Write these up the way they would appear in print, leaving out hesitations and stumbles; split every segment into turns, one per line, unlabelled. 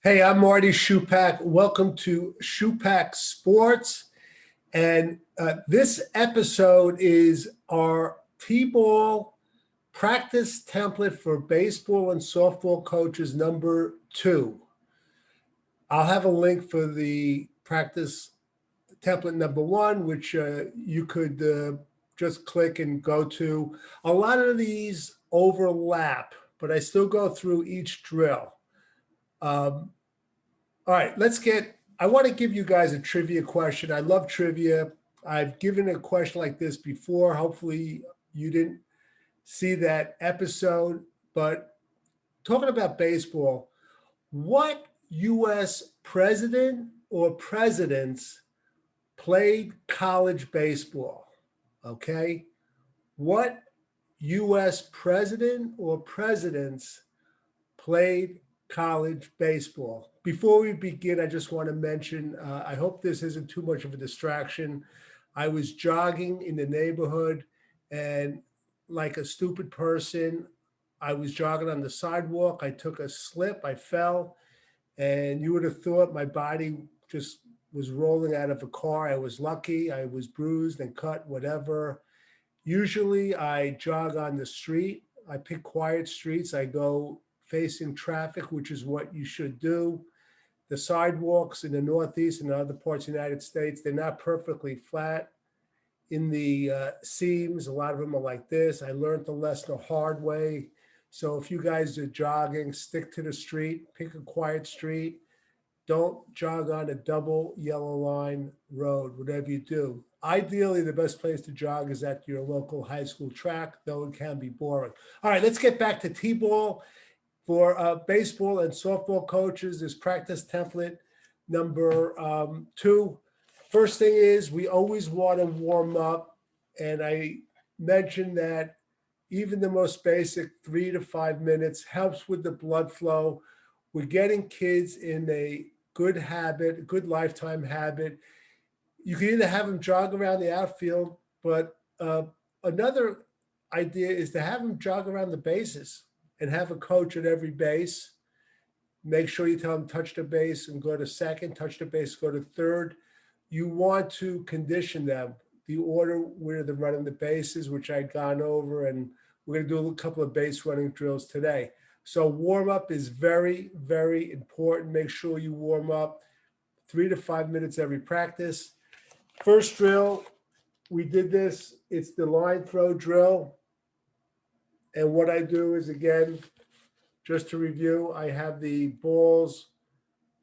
Hey, I'm Marty Schupak. Welcome to Schupak Sports. And this episode is our T-ball practice template for baseball and softball coaches number 2. I'll have a link for the practice template number 1, which you could just click and go to. A lot of these overlap, but I still go through each drill. All right, I want to give you guys a trivia question. I love trivia. I've given a question like this before. Hopefully you didn't see that episode, but talking about baseball, what U.S. president or presidents played college baseball? Okay. What U.S. president or presidents played college baseball? Before we begin, I just want to mention, I hope this isn't too much of a distraction. I was jogging in the neighborhood and like a stupid person, I was jogging on the sidewalk. I took a slip, I fell, and you would have thought my body just was rolling out of a car. I was lucky. I was bruised and cut, whatever. Usually I jog on the street. I pick quiet streets. I go facing traffic, which is what you should do. The sidewalks in the Northeast and other parts of the United States, they're not perfectly flat. In the seams, a lot of them are like this. I learned the lesson the hard way. So if you guys are jogging, stick to the street, pick a quiet street. Don't jog on a double yellow line road, whatever you do. Ideally, the best place to jog is at your local high school track, though it can be boring. All right, let's get back to T-ball. For baseball and softball coaches, this practice template number 2. First thing is we always want to warm up. And I mentioned that even the most basic 3 to 5 minutes helps with the blood flow. We're getting kids in a good habit, a good lifetime habit. You can either have them jog around the outfield, but another idea is to have them jog around the bases and have a coach at every base. Make sure you tell them touch the base and go to second, touch the base, go to third. You want to condition them. The order where they're running the bases, which I'd gone over, and we're going to do a couple of base running drills today. So warm up is very, very important. Make sure you warm up 3 to 5 minutes every practice. First drill, we did this. It's the line throw drill. And what I do is, again, just to review, I have the balls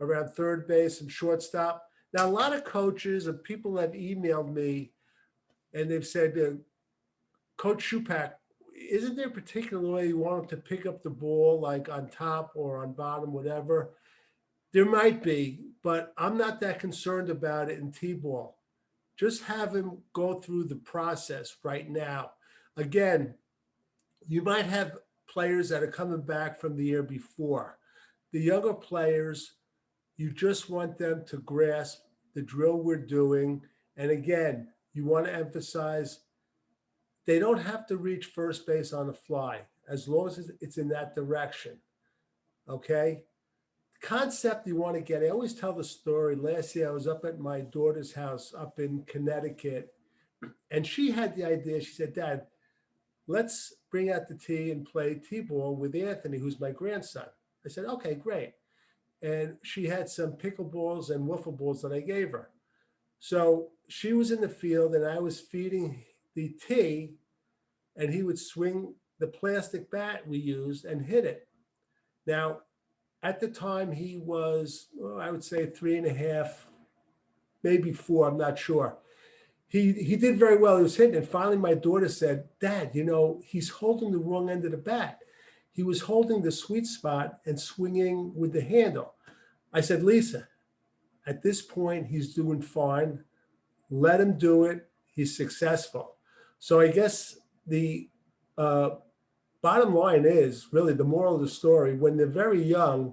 around third base and shortstop. Now, a lot of coaches and people have emailed me and they've said, Coach Schupak, isn't there a particular way you want them to pick up the ball, like on top or on bottom, whatever? There might be, but I'm not that concerned about it in T-ball. Just have him go through the process right now. Again, you might have players that are coming back from the year before. The younger players, you just want them to grasp the drill we're doing. And again, you want to emphasize they don't have to reach first base on the fly as long as it's in that direction. Okay? Concept you want to get. I always tell the story. Last year, I was up at my daughter's house up in Connecticut, and she had the idea. She said, Dad, let's bring out the tee and play T-ball with Anthony, who's my grandson. I said, okay, great. And she had some pickleballs and wiffle balls that I gave her. So she was in the field and I was feeding the tee, and he would swing the plastic bat we used and hit it. Now, at the time, he was, I would say 3.5, maybe 4, I'm not sure. He did very well. He was hitting. And finally, my daughter said, Dad, he's holding the wrong end of the bat. He was holding the sweet spot and swinging with the handle. I said, Lisa, at this point, he's doing fine. Let him do it. He's successful. So I guess the bottom line is really the moral of the story. When they're very young,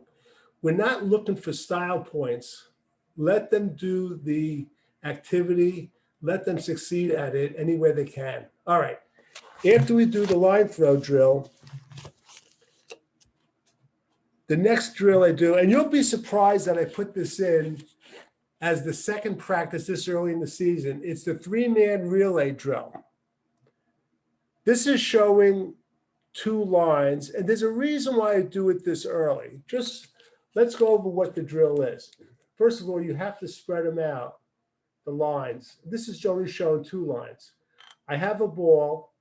we're not looking for style points. Let them do the activity. Let them succeed at it any way they can. All right. After we do the line throw drill, The next drill I do, and you'll be surprised that I put this in as the second practice this early in the season. It's the 3-man relay drill. This is showing 2 lines, and there's a reason why I do it this early. Just let's go over what the drill is. First of all, you have to spread them out, the lines. This is only showing 2 lines. I have a ball.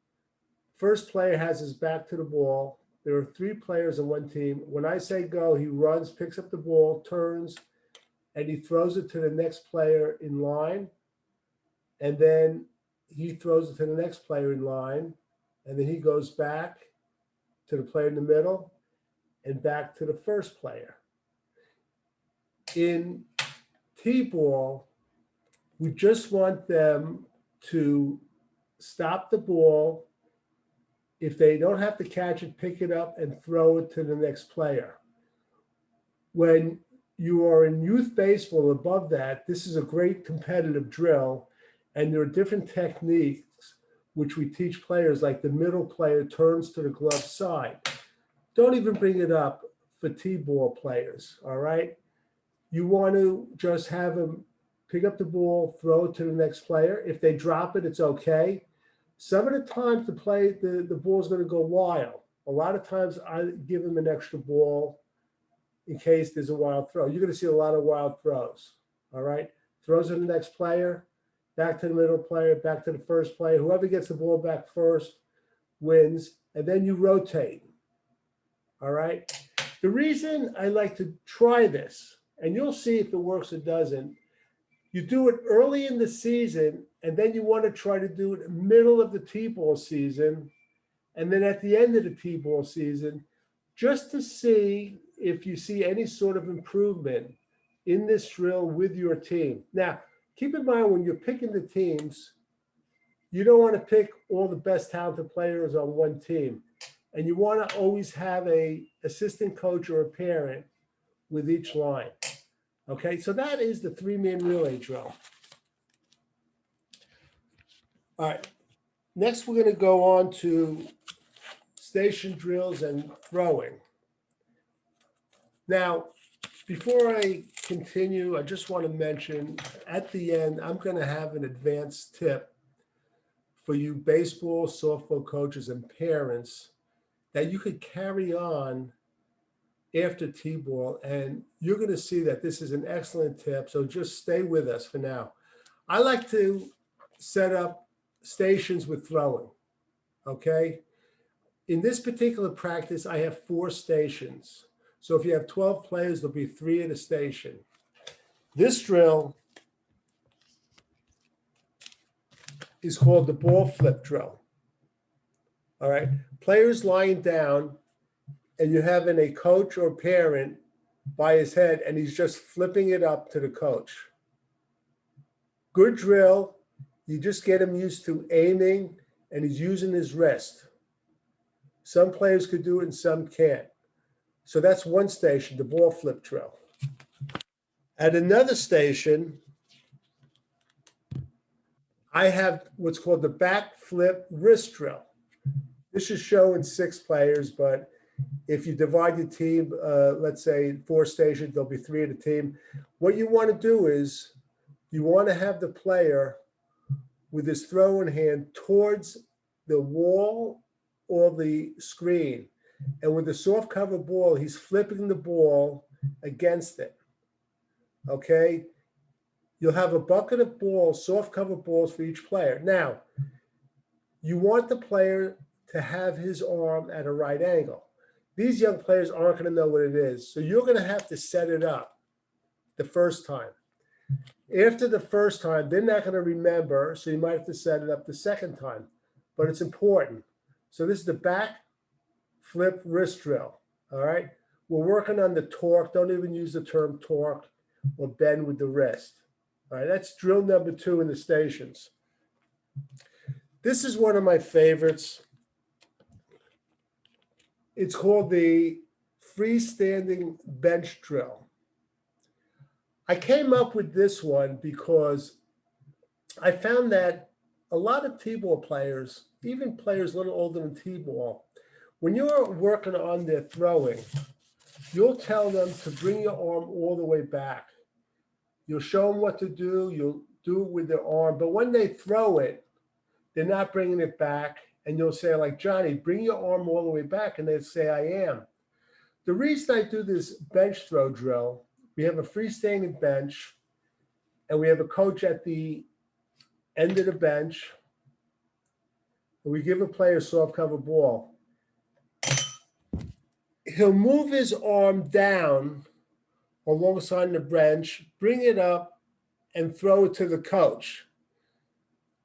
First player has his back to the ball. There are 3 players on one team. When I say go, he runs, picks up the ball, turns, and he throws it to the next player in line. And then he throws it to the next player in line. And then he goes back to the player in the middle and back to the first player. In T-ball, we just want them to stop the ball. If they don't have to catch it, pick it up and throw it to the next player. When you are in youth baseball above that, this is a great competitive drill, and there are different techniques which we teach players, like the middle player turns to the glove side. Don't even bring it up for T-ball players, all right? You want to just have them pick up the ball, throw it to the next player. If they drop it, it's okay. Some of the times the ball's going to go wild. A lot of times I give them an extra ball in case there's a wild throw. You're going to see a lot of wild throws, all right? Throws to the next player, back to the middle player, back to the first player. Whoever gets the ball back first wins, and then you rotate, all right? The reason I like to try this, and you'll see if it works or doesn't, you do it early in the season, and then you want to try to do it in the middle of the T-ball season, and then at the end of the T-ball season, just to see if you see any sort of improvement in this drill with your team. Now, keep in mind when you're picking the teams, you don't want to pick all the best talented players on one team. And you want to always have an assistant coach or a parent with each line. Okay, so that is the 3-man relay drill. All right, next we're going to go on to station drills and throwing. Now, before I continue, I just want to mention at the end, I'm going to have an advanced tip for you baseball, softball coaches, and parents that you could carry on after T-ball. And you're going to see that this is an excellent tip. So just stay with us for now. I like to set up stations with throwing, okay? In this particular practice, I have 4 stations. So if you have 12 players, there'll be 3 at a station. This drill is called the ball flip drill. All right, players lying down, and you having a coach or parent by his head, and he's just flipping it up to the coach. Good drill. You just get him used to aiming, and he's using his wrist. Some players could do it and some can't. So that's one station, the ball flip drill. At another station, I have what's called the back flip wrist drill. This is showing 6 players, but if you divide the team, let's say 4 stations, there'll be 3 of the team. What you want to do is you want to have the player with his throwing hand towards the wall or the screen. And with the soft cover ball, he's flipping the ball against it. Okay? You'll have a bucket of balls, soft cover balls for each player. Now, you want the player to have his arm at a right angle. These young players aren't going to know what it is. So you're going to have to set it up the first time. After the first time, they're not going to remember, so you might have to set it up the second time. But it's important. So this is the back flip wrist drill, all right? We're working on the torque. Don't even use the term torque or bend with the wrist. All right, that's drill number 2 in the stations. This is one of my favorites. It's called the freestanding bench drill. I came up with this one because I found that a lot of T-ball players, even players a little older than T-ball, when you're working on their throwing, you'll tell them to bring your arm all the way back. You'll show them what to do. You'll do it with their arm. But when they throw it, they're not bringing it back. And you'll say, like, Johnny, bring your arm all the way back. And they'll say, I am. The reason I do this bench throw drill, we have a freestanding bench, and we have a coach at the end of the bench, and we give a player a soft cover ball. He'll move his arm down alongside the bench, bring it up, and throw it to the coach.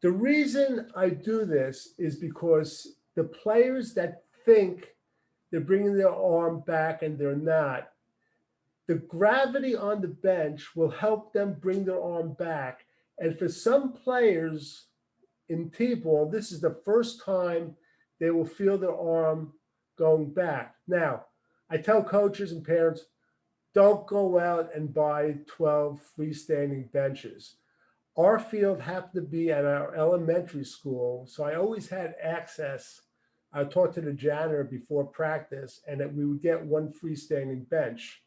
The reason I do this is because the players that think they're bringing their arm back and they're not, the gravity on the bench will help them bring their arm back. And for some players in T-ball, this is the first time they will feel their arm going back. Now, I tell coaches and parents, don't go out and buy 12 freestanding benches. Our field happened to be at our elementary school, so I always had access. I talked to the janitor before practice, and that we would get one freestanding bench.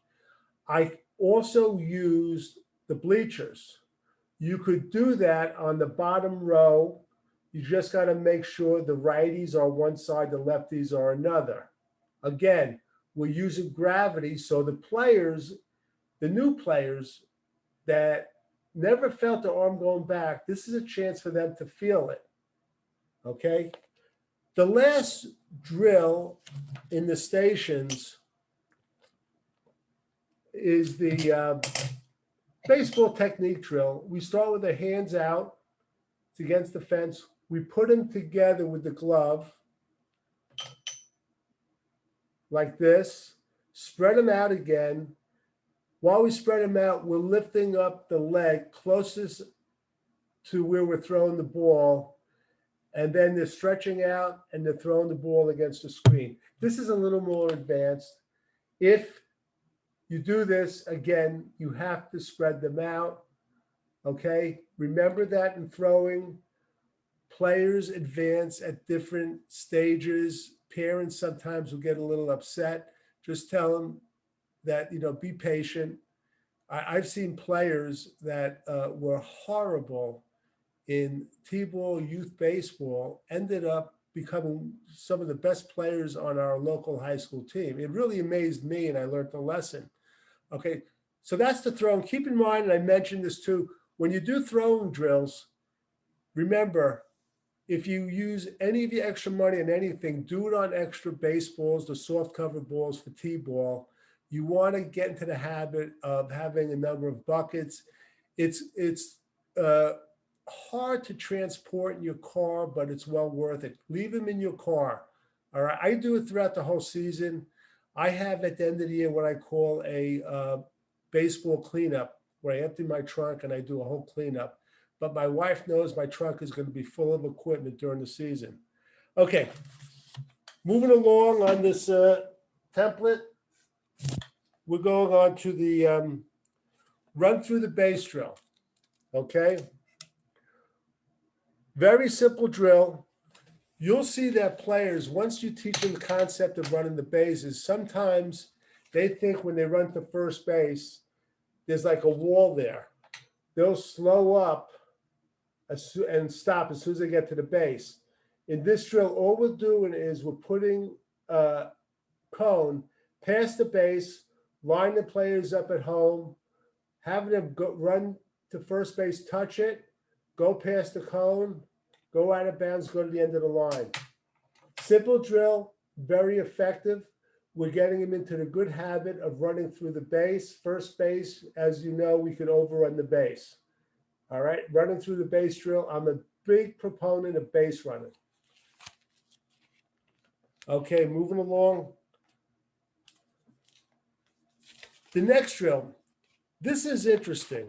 I also used the bleachers. You could do that on the bottom row. You just got to make sure the righties are one side, the lefties are another. Again, we're using gravity, so the players, the new players that never felt their arm going back, this is a chance for them to feel it. Okay? The last drill in the stations is the baseball technique drill. We start with the hands out. It's against the fence. We put them together with the glove like this. Spread them out again. While we spread them out, we're lifting up the leg closest to where we're throwing the ball. And then they're stretching out and they're throwing the ball against the screen. This is a little more advanced. If you do this, again, you have to spread them out. Okay? Remember that in throwing, players advance at different stages. Parents sometimes will get a little upset. Just tell them that, be patient. I've seen players that were horrible in T-ball, youth baseball, ended up becoming some of the best players on our local high school team. It really amazed me, and I learned the lesson. Okay, so that's the throw. And keep in mind, and I mentioned this too, when you do throwing drills, remember, if you use any of your extra money on anything, do it on extra baseballs, the soft cover balls for T-ball. You want to get into the habit of having a number of buckets. It's hard to transport in your car, but it's well worth it. Leave them in your car. All right. I do it throughout the whole season. I have at the end of the year what I call a baseball cleanup, where I empty my trunk and I do a whole cleanup. But my wife knows my trunk is going to be full of equipment during the season. Okay. Moving along on this template, we're going on to the run through the base drill. Okay. Very simple drill. You'll see that players, once you teach them the concept of running the bases, sometimes they think when they run to first base, there's like a wall there. They'll slow up and stop as soon as they get to the base. In this drill, all we're doing is we're putting a cone past the base, line the players up at home, having them run to first base, touch it, go past the cone, go out of bounds, go to the end of the line. Simple drill, very effective. We're getting them into the good habit of running through the base. First base, as you know, we could overrun the base. All right, running through the base drill. I'm a big proponent of base running. Okay, moving along. The next drill. This is interesting.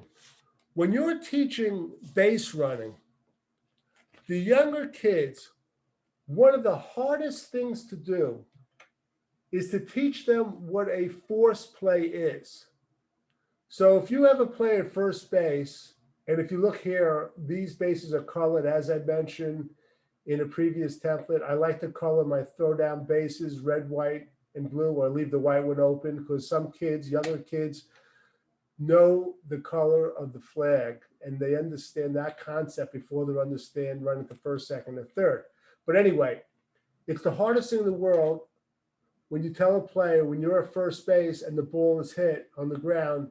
When you're teaching base running, the younger kids, one of the hardest things to do is to teach them what a force play is. So if you have a player at first base, and if you look here, these bases are colored, as I mentioned in a previous template. I like to color my throw down bases red, white, and blue, or leave the white one open, because some kids, younger kids, know the color of the flag and they understand that concept before they understand running to first, second, or third. But anyway, it's the hardest thing in the world when you tell a player when you're at first base and the ball is hit on the ground,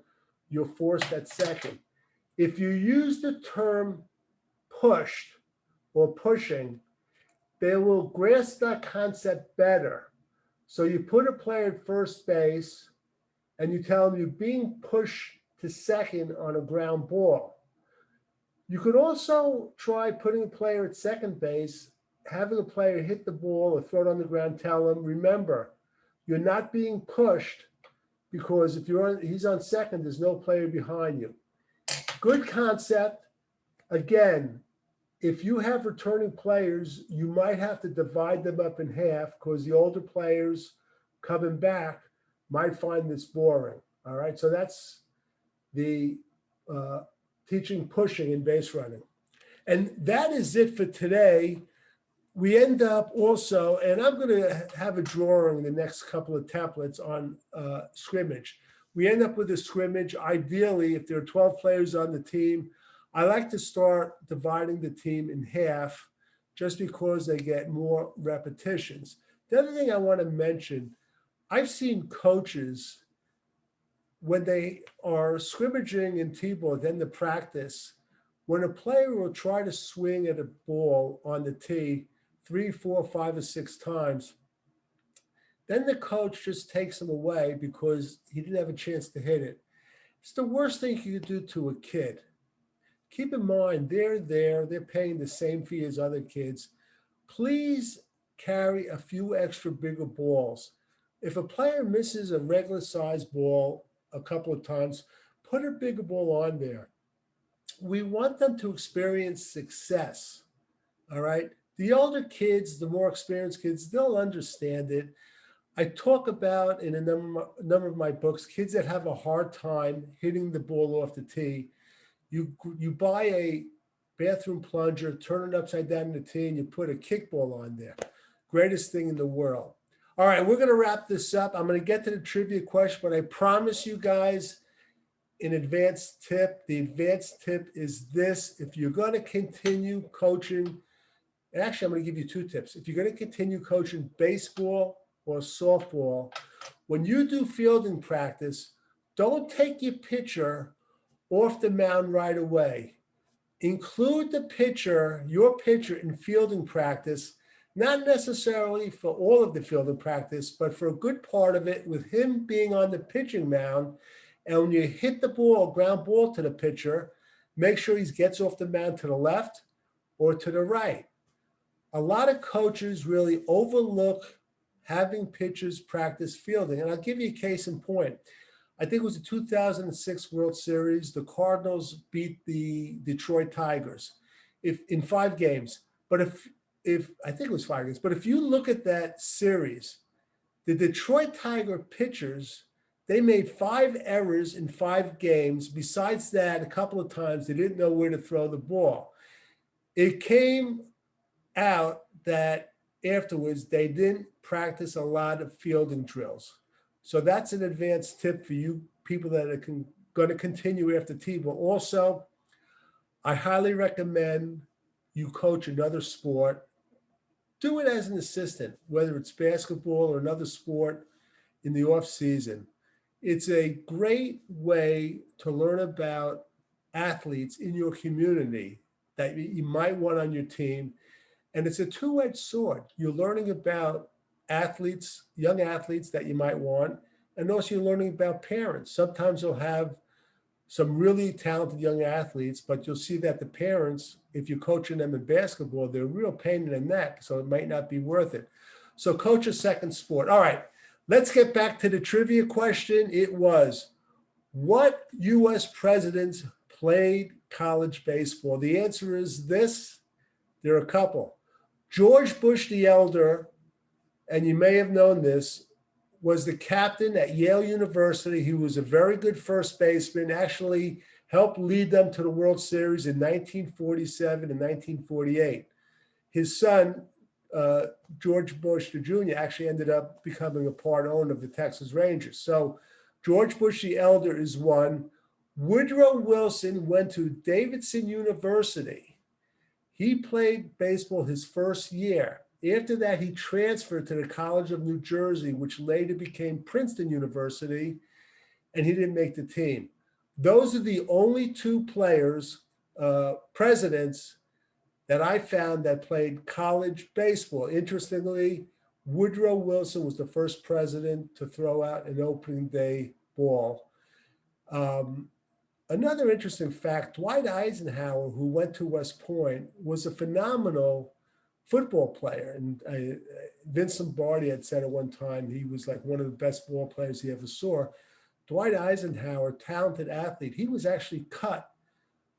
you're forced at second. If you use the term pushed or pushing, they will grasp that concept better. So you put a player at first base and you tell them you're being pushed to second on a ground ball. You could also try putting a player at second base, having a player hit the ball or throw it on the ground, tell them, remember, you're not being pushed, because if he's on second, there's no player behind you. Good concept. Again, if you have returning players, you might have to divide them up in half, because the older players coming back might find this boring. All right, so that's the teaching pushing in base running. And that is it for today. We end up also, and I'm going to have a drawing in the next couple of templates on scrimmage. We end up with a scrimmage. Ideally, if there are 12 players on the team, I like to start dividing the team in half, just because they get more repetitions. The other thing I want to mention, I've seen coaches, when they are scrimmaging in T-ball, then the practice, when a player will try to swing at a ball on the tee 3, 4, 5, or 6 times, then the coach just takes him away because he didn't have a chance to hit it. It's the worst thing you could do to a kid. Keep in mind, they're there, they're paying the same fee as other kids. Please carry a few extra bigger balls. If a player misses a regular sized ball a couple of times, put a bigger ball on there. We want them to experience success. All right. The older kids, the more experienced kids, they'll understand it. I talk about in a number of my books, kids that have a hard time hitting the ball off the tee. You buy a bathroom plunger, turn it upside down in the tee, and you put a kickball on there. Greatest thing in the world. All right, we're going to wrap this up. I'm going to get to the trivia question, but I promise you guys an advanced tip. The advanced tip is this. If you're going to continue coaching, and actually I'm going to give you 2 tips. If you're going to continue coaching baseball or softball, when you do fielding practice, don't take your pitcher off the mound right away. Include the pitcher, your pitcher, in fielding practice, not necessarily for all of the fielding practice, but for a good part of it, with him being on the pitching mound. And when you hit the ball, ground ball to the pitcher, make sure he gets off the mound to the left or to the right. A lot of coaches really overlook having pitchers practice fielding. And I'll give you a case in point. I think it was the 2006 World Series. The Cardinals beat the Detroit Tigers in 5 games. But if I think it was 5 games, but if you look at that series, the Detroit Tiger pitchers, they made 5 errors in 5 games. Besides that, a couple of times they didn't know where to throw the ball. It came out that afterwards they didn't practice a lot of fielding drills. So that's an advanced tip for you people that are going to continue after T-ball. Also, I highly recommend you coach another sport. Do it as an assistant, whether it's basketball or another sport in the off season. It's a great way to learn about athletes in your community that you might want on your team. And it's a two-edged sword. You're learning about athletes, young athletes that you might want, and also you're learning about parents. Sometimes you'll have some really talented young athletes, but you'll see that the parents, if you're coaching them in basketball, they're a real pain in the neck, so it might not be worth it. So coach a second sport. All right, let's get back to the trivia question. It was, what U.S. presidents played college baseball? The answer is this. There are a couple. George Bush the Elder, and you may have known this, was the captain at Yale University. He was a very good first baseman, actually helped lead them to the World Series in 1947 and 1948. His son, uh, George Bush the Jr. actually ended up becoming a part owner of the Texas Rangers. So George Bush the Elder is one. Woodrow Wilson went to Davidson University. He played baseball his first year. After that, he transferred to the College of New Jersey, which later became Princeton University, and he didn't make the team. Those are the only two players, presidents that I found that played college baseball. Interestingly, Woodrow Wilson was the first president to throw out an opening day ball. Um, Another interesting fact, Dwight Eisenhower, who went to West Point, was a phenomenal football player. And Vince Lombardi had said at one time he was like one of the best ball players he ever saw. Dwight Eisenhower, talented athlete, he was actually cut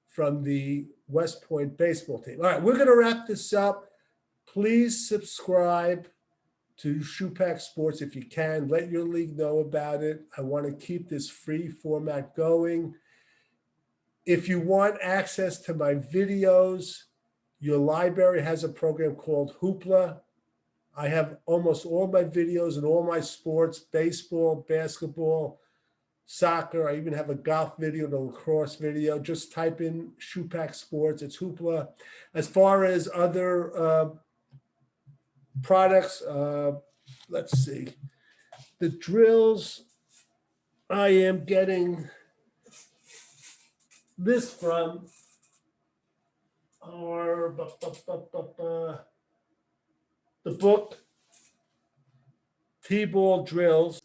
from the West Point baseball team. All right, we're going to wrap this up. Please subscribe to Schupak Sports if you can. Let your league know about it. I want to keep this free format going. If you want access to my videos, your library has a program called Hoopla. I have almost all my videos and all my sports, baseball, basketball, soccer. I even have a golf video and a lacrosse video. Just type in Schupak Sports. It's Hoopla. As far as other products, let's see. The drills, I am getting this from are the book T-Ball Drills,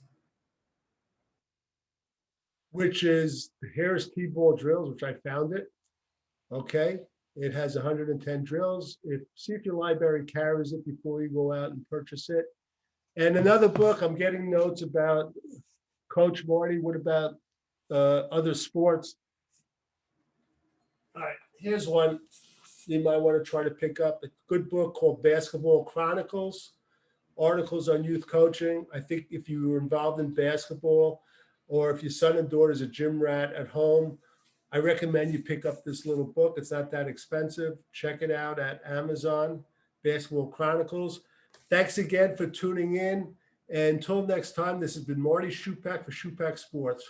which is here's T-Ball Drills, which I found it. Okay. It has 110 drills. See if your library carries it before you go out and purchase it. And another book, I'm getting notes about Coach Marty. What about other sports? All right, here's one you might want to try to pick up. A good book called Basketball Chronicles, articles on youth coaching. I think if you were involved in basketball or if your son and daughter is a gym rat at home, I recommend you pick up this little book. It's not that expensive. Check it out at Amazon, Basketball Chronicles. Thanks again for tuning in. And until next time, this has been Marty Schupak for Schupak Sports.